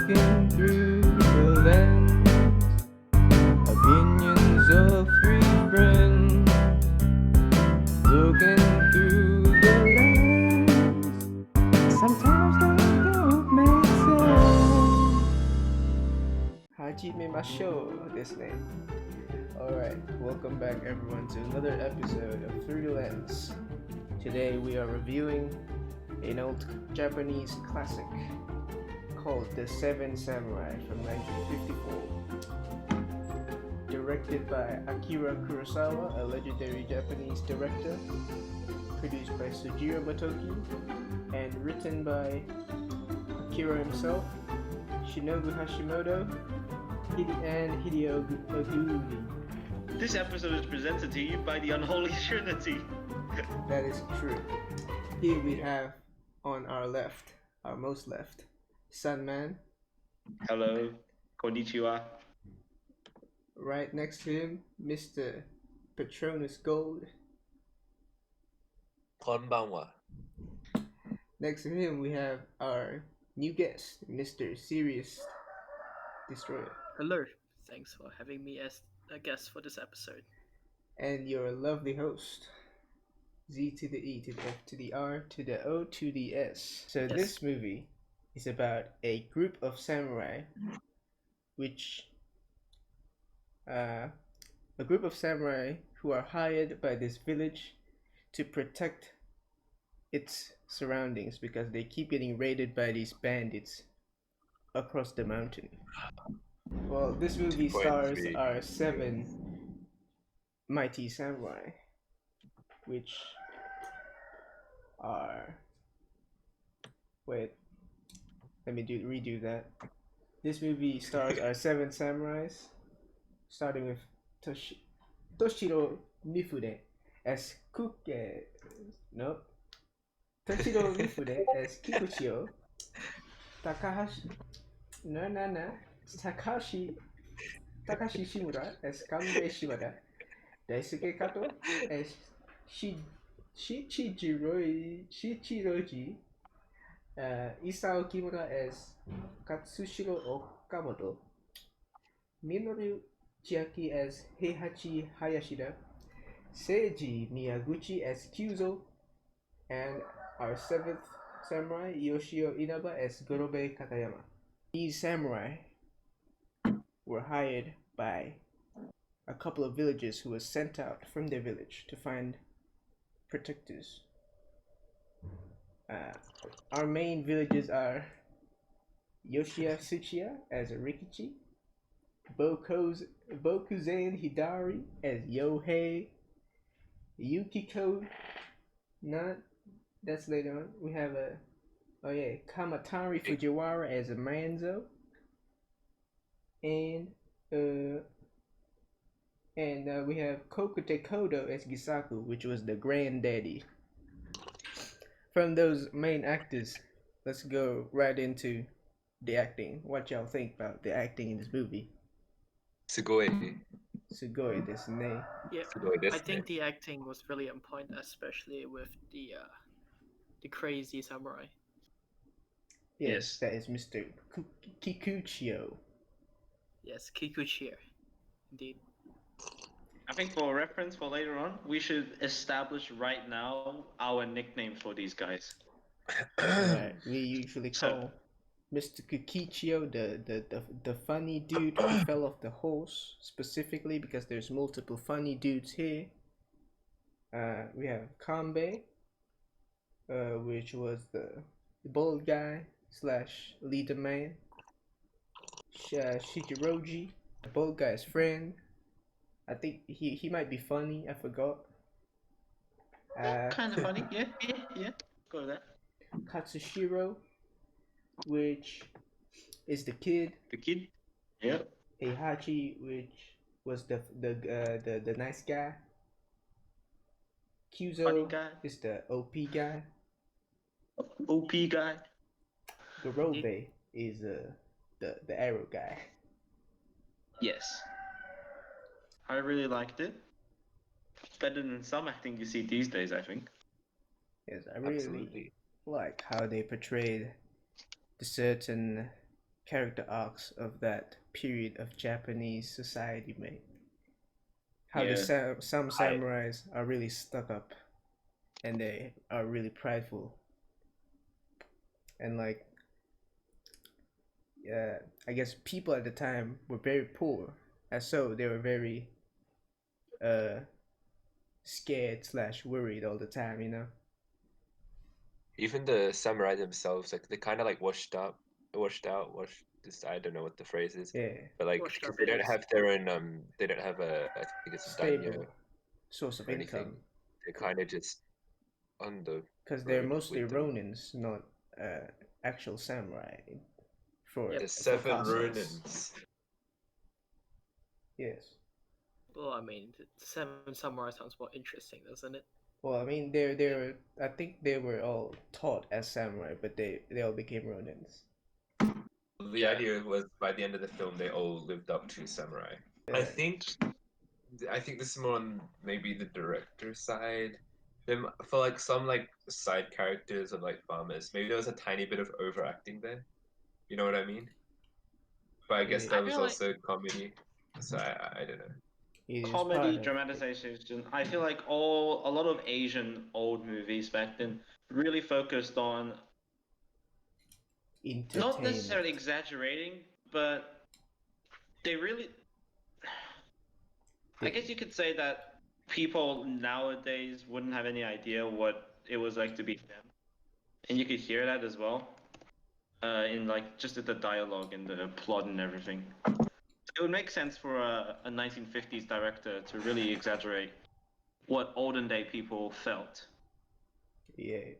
Looking through the lens, opinions of three friends. Looking through the lens, sometimes they don't make sense. Hajimemashou desu ne. Alright, welcome back everyone to another episode of Through the Lens. Today we are reviewing an old Japanese classic called The Seven Samurai from 1954. Directed by Akira Kurosawa, a legendary Japanese director. Produced by Sujiro Motoki. And written by Akira himself, Shinobu Hashimoto, and Hideo Oguri. This episode is presented to you by the Unholy Trinity. That is true. Here we have on our left, our most left, Sunman. Hello, konnichiwa. Right next to him, Mr. Patronus Gold. Konbanwa. Next to him, we have our new guest, Mr. SeriousDestroyer. Hello, thanks for having me as a guest for this episode. And your lovely host, Z to the E to the F to the R to the O to the S. So Yes. This movie is about a group of samurai, a group of samurai who are hired by this village to protect its surroundings because they keep getting raided by these bandits across the mountain. Well, this movie stars 2.3. our 7 mighty samurai, which are... Wait, let me redo that. This movie stars our 7 samurais, starting with Toshiro Mifune as Toshiro Mifune as Kikuchio, Takashi Shimura as Kanbei Shimada, Daisuke Kato as Shichiroji, Isao Kimura as Katsushiro Okamoto, Minoru Chiaki as Heihachi Hayashida, Seiji Miyaguchi as Kyuzo, and our 7th samurai, Yoshio Inaba as Gorobe Katayama. These samurai were hired by a couple of villagers who were sent out from their village to find protectors. Our main villagers are Yoshiya Tsuchiya as Rikichi, Bokuzen Hidari as Yohei, Yukiko that's later on. We have Kamatari Fujiwara as Manzo, and we have Kokute Kodo as Gisaku, which was the granddaddy. From those main actors, let's go right into the acting. What y'all think about the acting in this movie? Sugoi. Sugoi desu ne. Yeah, Sugoi desu I think ne. the acting was really on point, especially with the crazy samurai. Yes, that is Mr. Kikuchio. Yes, Kikuchi, indeed. I think for reference for later on, we should establish right now our nickname for these guys. Right. We usually call Mr. Kikichio the funny dude who fell off the horse, specifically because there's multiple funny dudes here. We have Kanbei, which was the bald guy / leader man. Shichiroji, the bald guy's friend. I think he might be funny, I forgot. Kind of funny, yeah. Go with that. Katsushiro, which is the kid. The kid? Yep. Heihachi, which was the nice guy. Funny Kyuzo guy. is the OP guy. OP guy. Gorobe is the arrow guy. Yes. I really liked it. Better than some acting you see these days, I think. Yes, I really Absolutely. like how they portrayed the certain character arcs of that period of Japanese society, mate. How Yeah. some samurais are really stuck up and they are really prideful. And like, I guess people at the time were very poor, and so they were very uh scared slash worried all the time, you know. Even the samurai themselves, like they kind of like washed this. I don't know what the phrase is, Yeah, but like Washed 'cause up they don't face. have their own. They don't have a. I think it's a daimyo stable source of or anything. income They're kind of just on the because they're road mostly with them. ronins, not actual samurai for Yep. The for seven castles. Ronins. Yes. Well, I mean, the Seven Samurai sounds more interesting, doesn't it? Well, I mean, they're I think they were all taught as samurai, but they all became ronins. The idea was by the end of the film, they all lived up to samurai. I Yeah. think this is more on maybe the director's side. For like some like side characters or like farmers, maybe there was a tiny bit of overacting there. You know what I mean? But I guess It, that I was feel like also comedy. So I don't know. it is comedy part of dramatization. I feel like a lot of Asian old movies back then really focused on not entertainment. necessarily exaggerating, but they really. I guess you could say that people nowadays wouldn't have any idea what it was like to be them, and you could hear that as well, in like just the dialogue and the plot and everything. It would make sense for a 1950s director to really exaggerate what olden day people felt, Yeah.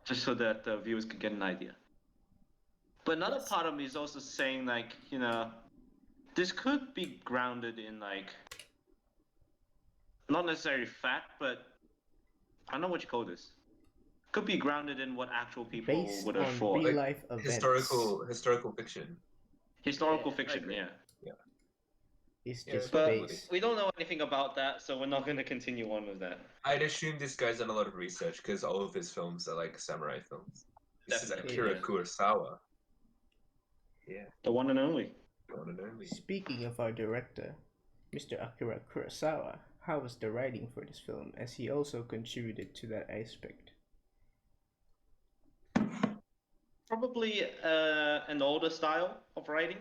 just so that the viewers could get an idea. But another Yes. part of me is also saying like, this could be grounded in like not necessarily fact, but I don't know what you call this. Could be grounded in what actual people Based would have on thought. real Like life events. historical fiction. Historical Yeah, I fiction, agree. yeah. It's Yeah, just But probably. base. we don't know anything about that, so we're not going to continue on with that. I'd assume this guy's done a lot of research because all of his films are like samurai films. This Definitely, is Akira yeah. Kurosawa. Yeah, The one and only. one and only. Speaking of our director, Mr. Akira Kurosawa, how was the writing for this film, as he also contributed to that aspect? Probably an older style of writing.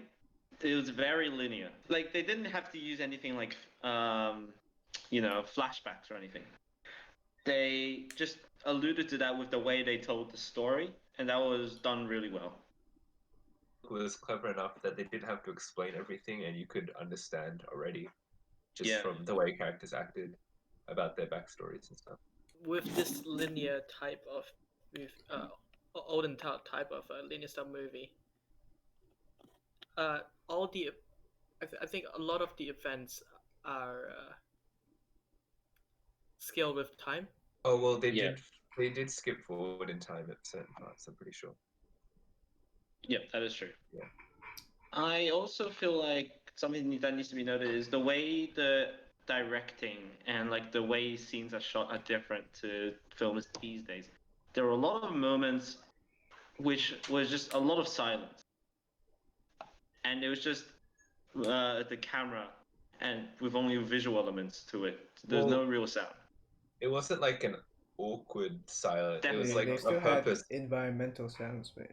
It was very linear. Like they didn't have to use anything like flashbacks or anything. They just alluded to that with the way they told the story, and that was done really well. Was clever enough that they didn't have to explain everything and you could understand already just Yeah. from the way characters acted about their backstories and stuff. With this linear type of olden type of linear style movie, all the I think a lot of the events are scaled with time. Oh well, Yeah. they did skip forward in time at certain parts. I'm pretty sure. Yeah, that is true. Yeah. I also feel like something that needs to be noted is the way the directing and like the way scenes are shot are different to films these days. There were a lot of moments which was just a lot of silence, and it was just the camera and with only visual elements to it. There's no Well, real sound. it wasn't like an awkward silence. It was Definitely. like They a still had purpose. environmental sounds, but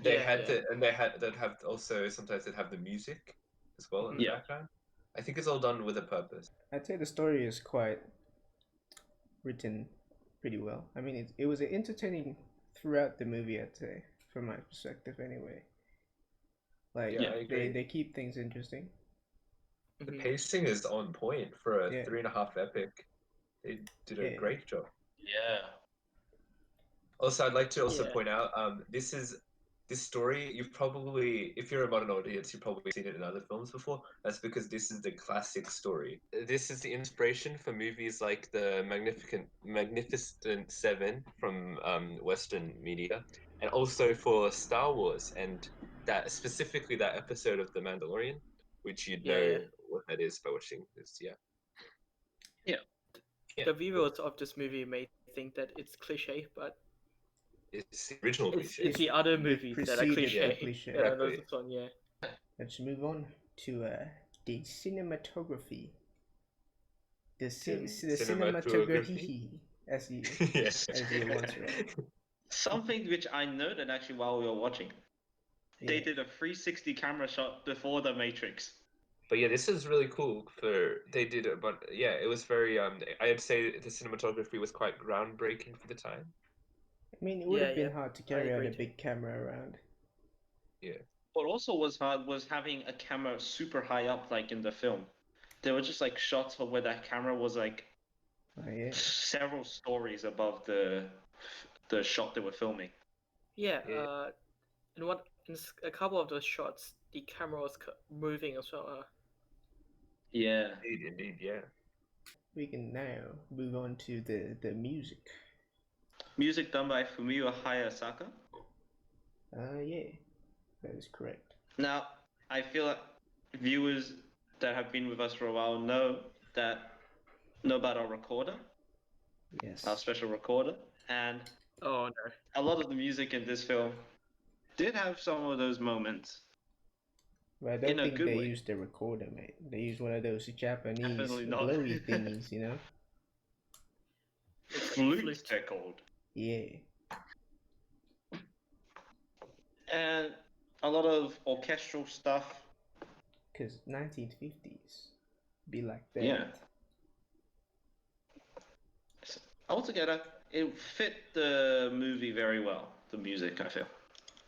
They Yeah, had yeah. to, and they'd have also sometimes they'd have the music as well in the Yeah. background. I think it's all done with a purpose. I'd say the story is quite written pretty well. I mean, it was entertaining throughout the movie, I'd say, from my perspective anyway. Like, Yeah, I agree. they keep things interesting. The Mhm. pacing is on point for a Yeah. 3.5 epic. They did a Yeah. great job. Yeah. Also, I'd like to also Yeah. point out, this story. You've probably, if you're a modern audience, you've probably seen it in other films before. That's because this is the classic story. This is the inspiration for movies like the Magnificent Seven from Western media, and also for Star Wars, and that specifically that episode of The Mandalorian, which you'd know Yeah. what that is by watching this. Yeah. Yeah. Yeah, The viewers of this movie may think that it's cliche, but It's the original It's cliche. the other movies that are preceded the cliche. cliche. Yeah, Exactly. this one, yeah. Let's move on to the cinematography. The Cinematography. cinematography, as you Yes. as you once wrote. Something which I noted actually while we were watching. They Yeah. did a 360 camera shot before the Matrix. But yeah, this is really cool. They did it, but yeah, it was very I'd say the cinematography was quite groundbreaking for the time. I mean, it would Yeah, have been yeah. hard to I carry out agree a too. big camera around. Yeah. What also was hard was having a camera super high up, like in the film. There were just like shots of where that camera was like Oh yeah. several stories above the shot they were filming. Yeah, Yeah. a couple of those shots, the camera was moving as well. Yeah. Indeed, yeah. We can now move on to the music. Music done by Fumio Hayasaka. Yeah, that is correct. Now, I feel like viewers that have been with us for a while know about our recorder, Yes. our special recorder, and Oh no. a lot of the music in this film did have some of those moments. But I don't In a think good they way. used the recorder, mate. They used one of those Japanese Definitely not. blowy thingies, you know? Looks like Flutes, flute. they're called. Yeah. And a lot of orchestral stuff. Because 1950s be like that. Yeah. Altogether, it fit the movie very well, the music, I feel.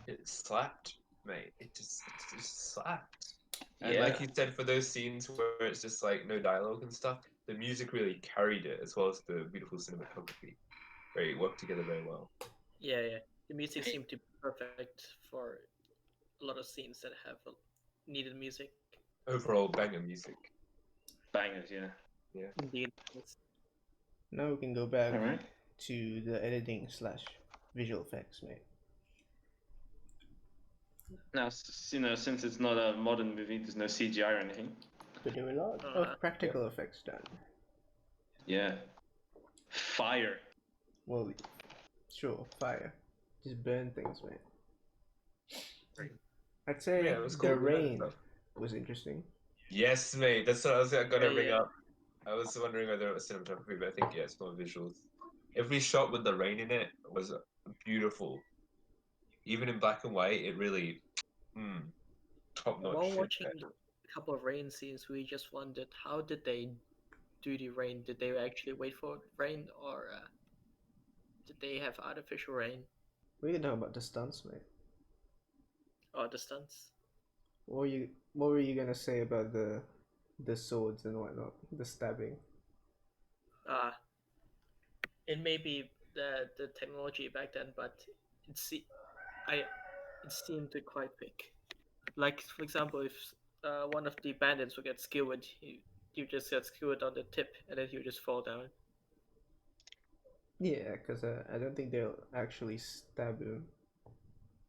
It slapped, mate. It just slapped. And Yeah. like you said, for those scenes where it's just like no dialogue and stuff, the music really carried it as well as the beautiful cinematography. Very worked together very well. Yeah, yeah. The music seemed to be perfect for a lot of scenes that have needed music. Overall banger music. Bangers, yeah. Yeah. Indeed. Now we can go back Alright. to the editing slash visual effects, mate. Now, since it's not a modern movie, there's no CGI or anything. But there were a lot Uh, of practical effects done. Yeah. Fire. Well, sure, fire. Just burn things, mate. I'd say Yeah, it was the cool. rain was interesting. Yes, mate. That's what I was gonna bring yeah. up. I was wondering whether it was cinematography, but I think yeah, it's more visuals. Every shot with the rain in it was beautiful. Even in black and white, it really top notch While shit. watching a couple of rain scenes, we just wondered how did they do the rain? Did they actually wait for rain, or did they have artificial rain? We can talk about the stunts, mate. Or the stunts? What were you gonna say about the swords and whatnot, the stabbing? Uh, it may be the technology back then, but it seemed quite quick. Like for example, if one of the bandits would get skewered, you just get skewered on the tip, and then you just fall down. Yeah, because I don't think they'll actually stab him.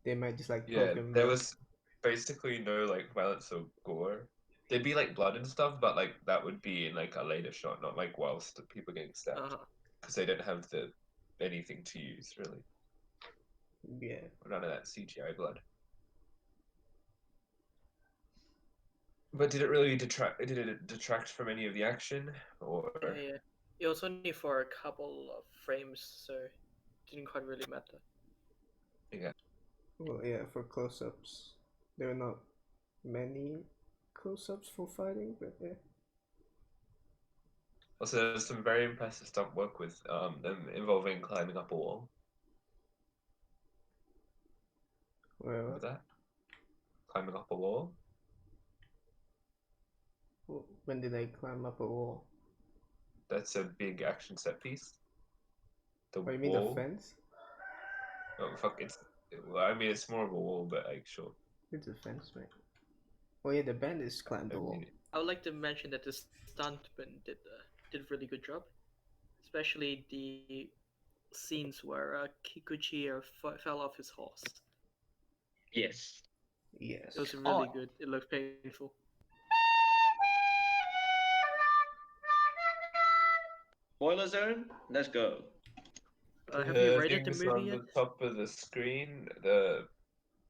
They might just like Yeah, poke him. there was basically no like violence or gore. There'd be like blood and stuff, but like that would be in like a later shot, not like whilst people getting stabbed, because they don't have the anything to use really. Yeah. None of that CGI blood. But did it really detract? Did it detract from any of the action, or Yeah. It was only for a couple of frames, so it didn't quite really matter. yeah? Well, yeah, for close-ups, there were not many close-ups for fighting, but yeah. Also, there's some very impressive stunt work with them involving climbing up a wall. Remember Well, that? Climbing up a wall. when did they climb up a wall? That's a big action set piece. The Oh, you mean the wall. fence? Oh fuck! Well, I mean, it's more of a wall, but like sure. It's a fence, mate. Oh yeah, the bandits climbed I the wall. mean, I would like to mention that the stuntman did a really good job, especially the scenes where Kikuchi fell off his horse. Yes. Yes. It was really good. It looked painful. Spoiler zone, let's go. Have you The rated the things movie on yet? the top of the screen, the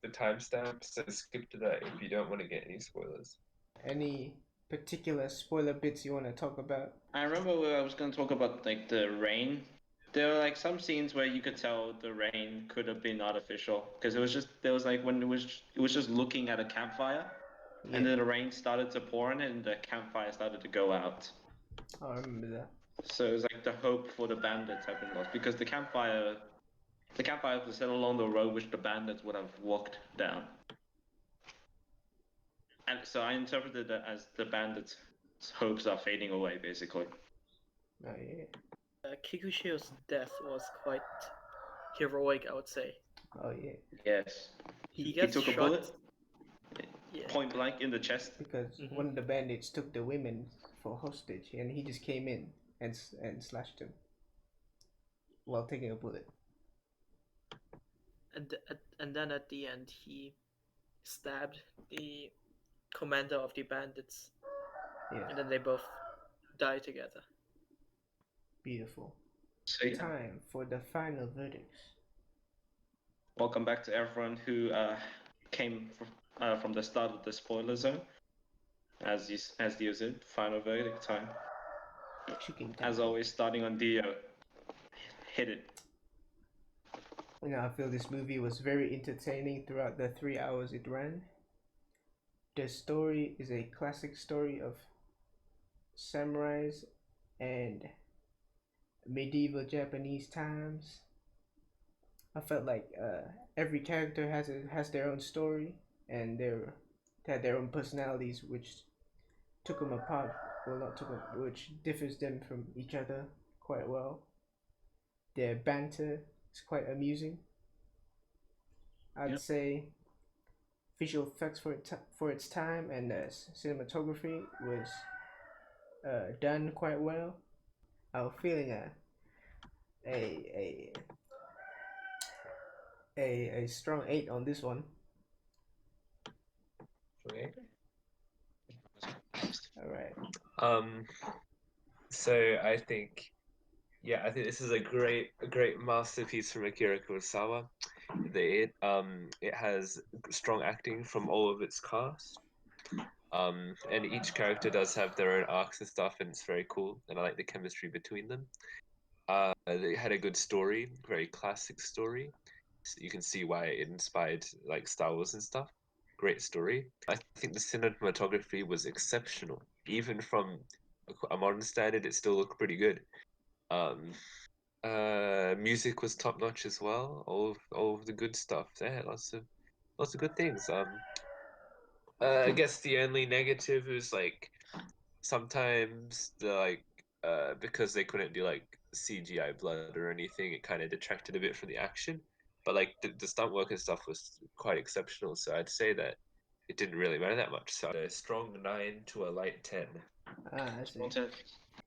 timestamps, so skip to that if you don't want to get any spoilers. Any particular spoiler bits you want to talk about? I remember where I was going to talk about like the rain. There were like some scenes where you could tell the rain could have been artificial because it was just there was like when it was just looking at a campfire, and Yeah, then the rain started to pour on it and the campfire started to go out. I remember that. So it was like the hope for the bandits had been lost because the campfire was set along the road which the bandits would have walked down. And so I interpreted that as the bandits' hopes are fading away, basically. Oh yeah. Kikuchio's death was quite heroic, I would say. Oh yeah. Yes. He He gets took a shot. bullet Yeah. point blank in the chest. Because one of the bandits took the women for hostage, and he just came in and slashed him while taking a bullet. And then at the end, he stabbed the commander of the bandits, Yeah, and then they both die together. beautiful. So yeah, Time for the final verdicts. welcome back to everyone who came from the start of the spoiler zone. As you said, final verdict time. Chicken time. As always, starting on Dio. Hit it. You know, I feel this movie was very entertaining throughout the 3 hours it ran. The story is a classic story of samurais and medieval Japanese times. I felt like every character has their own story, and they had their own personalities, which took them apart. Well, not took them, which differs them from each other quite well. Their banter is quite amusing. I'd say visual effects for its time and cinematography was done quite well. I was feeling a a strong 8 on this one. Okay. All right. So I think this is a great masterpiece from Akira Kurosawa. It has strong acting from all of its cast. And each character does have their own arcs and stuff, and it's very cool. And I like the chemistry between them. They had a good story, very classic story. So you can see why it inspired like Star Wars and stuff. Great story. I think the cinematography was exceptional, even from a modern standard. It still looked pretty good. Music was top notch as well. All of the good stuff there. Lots of good things. I guess the only negative is like sometimes because they couldn't do like CGI blood or anything, it kind of detracted a bit from the action. But like the stunt work and stuff was quite exceptional, so I'd say that it didn't really matter that much. So a strong 9 to a light 10. I see.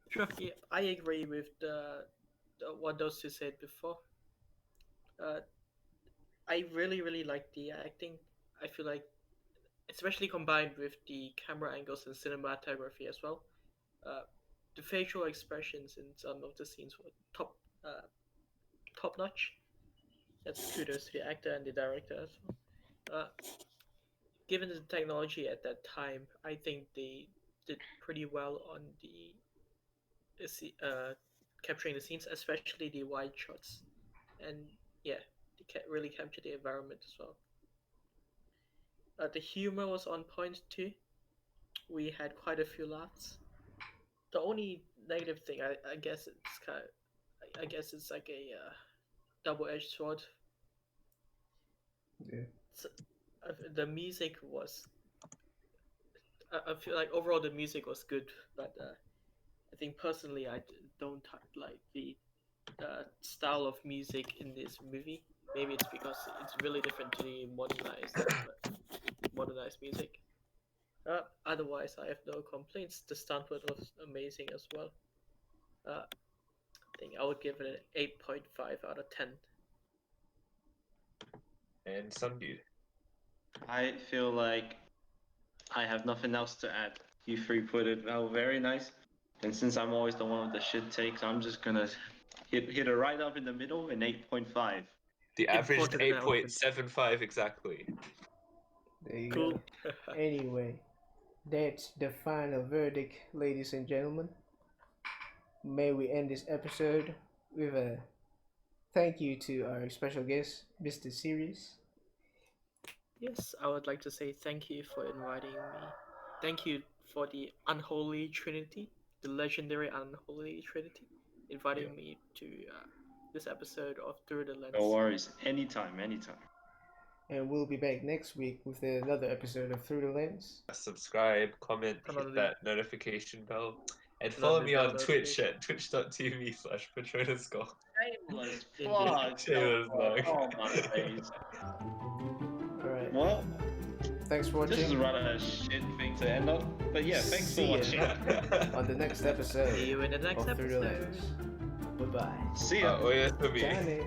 Sure, yeah, I agree with what those two said before. I really like the acting. I feel like, especially combined with the camera angles and cinematography as well, the facial expressions in some of the scenes were top notch. That's kudos to the actor and the director as well. Given the technology at that time, I think they did pretty well on the capturing the scenes, especially the wide shots, and yeah, they really captured the environment as well. The humor was on point too. We had quite a few laughs. The only negative thing, I guess it's I guess it's like a double-edged sword. Yeah. So, the music was. I feel like overall the music was good, but I think personally I don't like the style of music in this movie. Maybe it's because it's really different to the modernized music. Otherwise, I have no complaints. The stunt work was amazing as well. I think I would give it an 8.5 out of 10. And some dude. I feel like I have nothing else to add. You three put it very nice. And since I'm always the one with the shit takes, I'm just gonna Hit it right up in the middle, an 8.5. The average Imported an elephant. 8.75 exactly. There you Cool. go. Anyway, that's the final verdict, ladies and gentlemen. May we end this episode with a thank you to our special guest, Mr. Serious. Yes, I would like to say thank you for inviting me. Thank you for the unholy Trinity, the legendary unholy Trinity, inviting me to this episode of Through the Lens. No worries. Anytime, anytime. And we'll be back next week with another episode of Through the Lens. Subscribe, comment, Turn on hit the- that notification bell. And Turn follow on the me bell on Twitch notification. at twitch.tv/PatronusGold. Shameless Indeed. plug. Shameless plug. Oh my days. Alright. Well, Thanks for watching. this is rather a shit thing to end on. But yeah, thanks for See ya. watching. On the next episode See you in the next of Through the episode. Lens. Bye bye. See ya. Oh, yes, for me. Johnny.